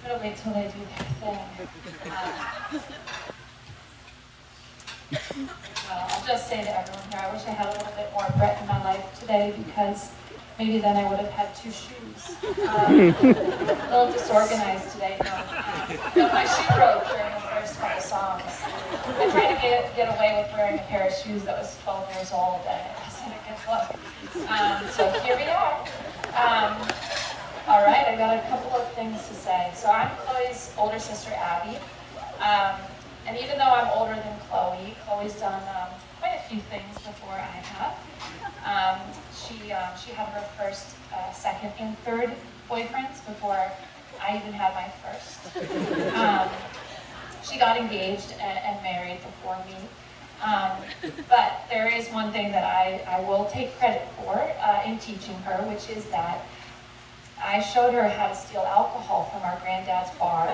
I'm gonna wait till they do their thing. Well, I'll just say to everyone here, I wish I had a little bit more Brett in my life today because maybe then I would have had two shoes. A little disorganized today. No, my shoe broke during the first couple songs. I tried to get away with wearing a pair of shoes that was 12 years old, and it wasn't a good look. So here we are. All right, I got a couple of things to say. So I'm Chloe's older sister, Abby. And even though I'm older than Chloe, Chloe's done quite a few things before I have. She had her first, second, and third boyfriends before I even had my first. She got engaged and married before me. But there is one thing that I will take credit for in teaching her, which is that I showed her how to steal alcohol from our granddad's bar.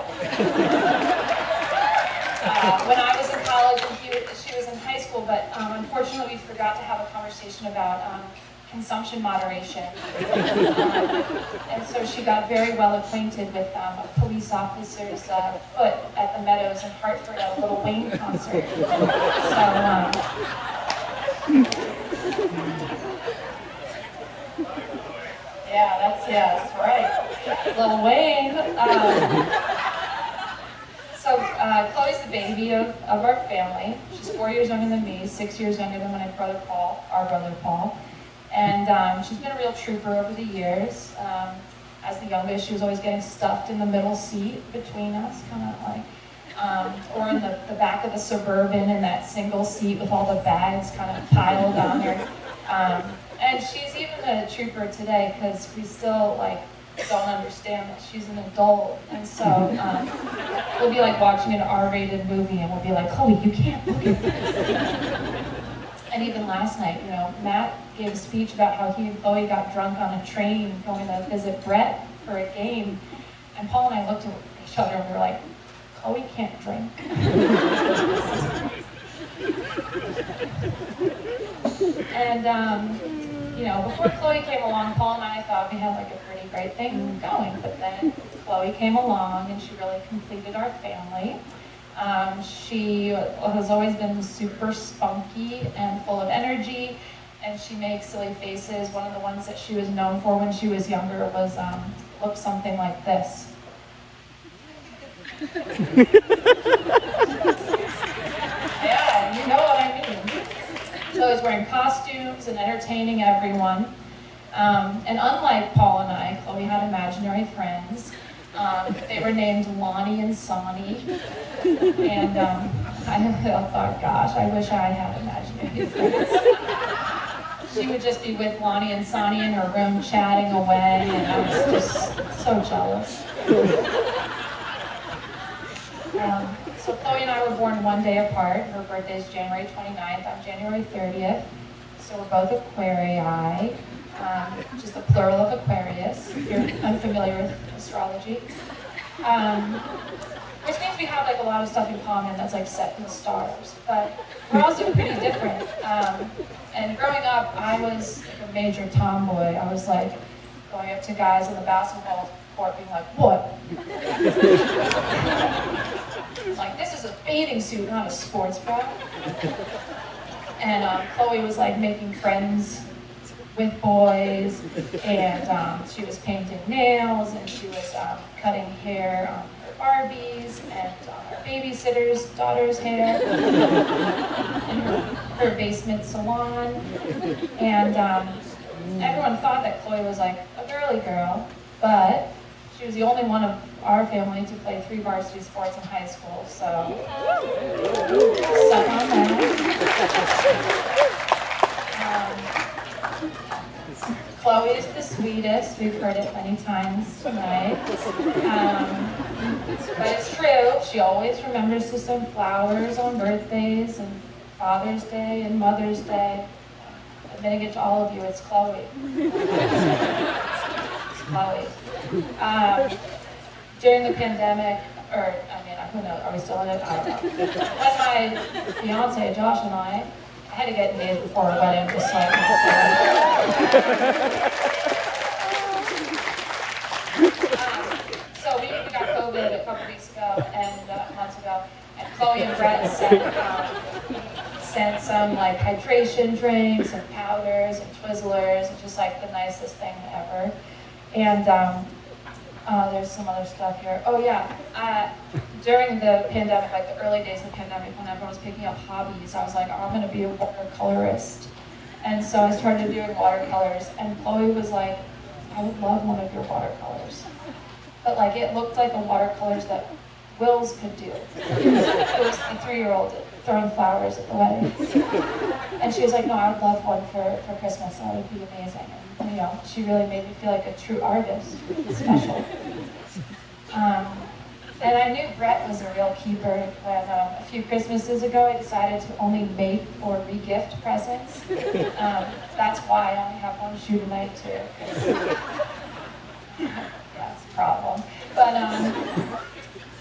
When I was in college and she was in high school, but unfortunately we forgot to have a conversation about consumption moderation. And so she got very well acquainted with a police officer's foot at the Meadows in Hartford at a Lil Wayne concert. That's right. Lil Wayne. Chloe's the baby of our family. She's 4 years younger than me, 6 years younger than our brother Paul. And she's been a real trooper over the years. As the youngest, she was always getting stuffed in the middle seat between us, kind of like, or in the back of the Suburban in that single seat with all the bags kind of piled on her. And she's even a trooper today because we still don't understand that she's an adult, and so we'll be like watching an R-rated movie and we'll be like, Chloe, you can't look at this. And even last night, Matt gave a speech about how he and Chloe got drunk on a train going to visit Brett for a game, and Paul and I looked at each other and we were like, Chloe can't drink. And before Chloe came along, Paul and I thought we had a pretty great thing going, but then Chloe came along and she really completed our family. She has always been super spunky and full of energy, and she makes silly faces. One of the ones that she was known for when she was younger was looked something like this. Yeah, you know what I mean. Chloe's wearing costumes and entertaining everyone. And unlike Paul and I, Chloe had imaginary friends. They were named Lonnie and Sonny. And I thought, gosh, I wish I had imaginary friends. She would just be with Lonnie and Sonny in her room chatting away, and I was just so jealous. So Chloe and I were born one day apart. Her birthday is January 29th. I'm January 30th. So we're both Aquarii, which is the plural of Aquarius, if you're unfamiliar with astrology. Which means we have a lot of stuff in common that's set in the stars. But we're also pretty different. And growing up, I was a major tomboy. I was going up to guys in the basketball court being like, what? This is a bathing suit, not a sports bra. And Chloe was making friends with boys, and she was painting nails, and she was cutting hair on her Barbies and on her babysitter's daughter's hair in her basement salon. And everyone thought that Chloe was a girly girl, but she was the only one of our family to play 3 varsity sports in high school, so suck on that. Chloe is the sweetest. We've heard it many times tonight. But it's true. She always remembers to send flowers on birthdays and Father's Day and Mother's Day. Admitting it to all of you, it's Chloe. It's Chloe. During the pandemic, who knows, are we still in it? I don't know. When my fiance, Josh, and I had to get engaged before our wedding, just so we got COVID Chloe and Brett sent some like hydration drinks and powders and Twizzlers. It's just like the nicest thing ever. And there's some other stuff here. Oh yeah, during the pandemic, like the early days of the pandemic, when everyone was picking up hobbies, I was like, oh, I'm gonna be a watercolorist. And so I started doing watercolors, and Chloe was like, I would love one of your watercolors. But like it looked like the watercolors that Wills could do. It was the 3-year-old throwing flowers at the wedding. And she was like, no, I would love one for Christmas. That would be amazing. And, you know, she really made me feel like a true artist, special. And I knew Brett was a real keeper when a few Christmases ago I decided to only make or re-gift presents. That's why I only have one shoe tonight too. That's a problem. But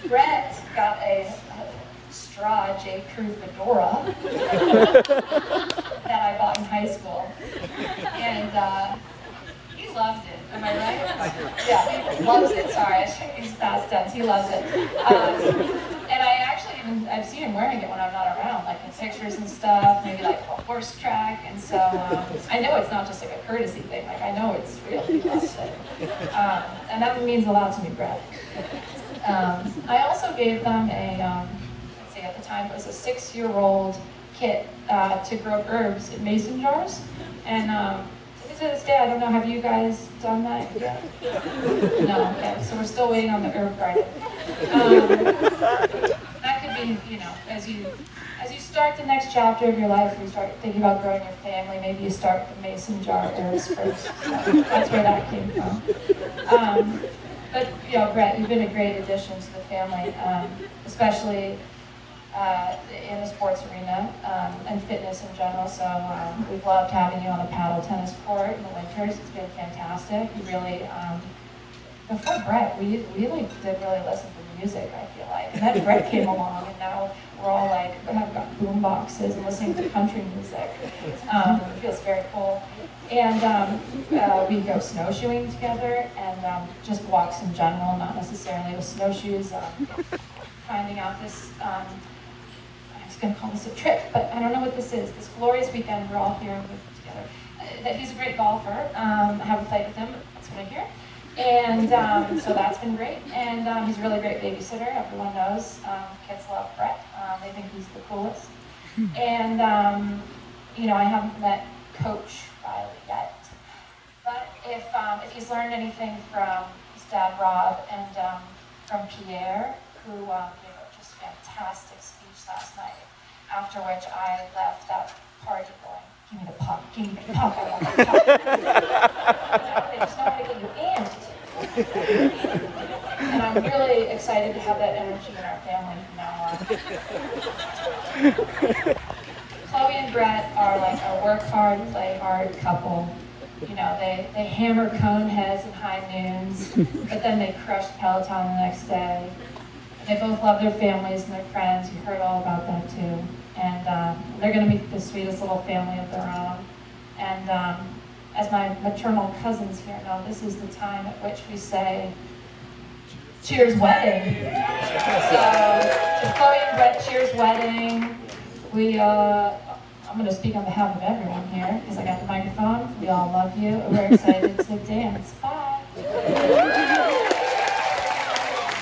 Brett got a straw J. Crew fedora that I bought in high school. And he loved it. Am I right? Yeah, he loves it. Sorry, I should use past tense. He loves it. And I actually I've seen him wearing it when I'm not around, like in pictures and stuff, maybe like a horse track. And so I know it's not just like a courtesy thing. Like I know it's real. He loves it. And that means a lot to me, Brett. I also gave them a, let's see, at the time it was a 6-year-old kit to grow herbs in mason jars. And to this day, I don't know, have you guys done that yet? No, okay, so we're still waiting on the herb garden. That could be, you know, as you start the next chapter of your life, you start thinking about growing your family, maybe you start with the mason jar herbs first. So that's where that came from. But, you know, Brett, you've been a great addition to the family, especially in the sports arena and fitness in general. So we've loved having you on the paddle tennis court in the winters. It's been fantastic. You really, before Brett, we like did really listen to music, I feel like. And then Brett came along, and now we're all like, have got boom boxes and listening to country music. It feels very cool. And we go snowshoeing together and just walks in general, not necessarily with snowshoes. Finding out this, I was going to call this a trip, but I don't know what this is. This glorious weekend, we're all here and we're together. That he's a great golfer. I haven't played with him, but that's what I hear. And so that's been great. And he's a really great babysitter. Everyone knows. Kids love Brett. They think he's the coolest. And, you know, I haven't met Coach Riley yet. But if he's learned anything from his dad, Rob, and from Pierre, who gave a just fantastic speech last night, after which I left that party going, give me the puck, give me the puck, I want the puck. They just know how to get you amped. And I'm really excited to have that energy in our family from now on. Chloe and Brett are like a work hard, play hard couple. You know, they hammer cone heads in high noons, but then they crush Peloton the next day. They both love their families and their friends. You heard all about that too. And they're going to be the sweetest little family of their own. And as my maternal cousins here know, this is the time at which we say, cheers wedding. So to Chloe and Brett, cheers wedding. I'm going to speak on behalf of everyone here because I got the microphone. We all love you. We're excited to dance. Bye.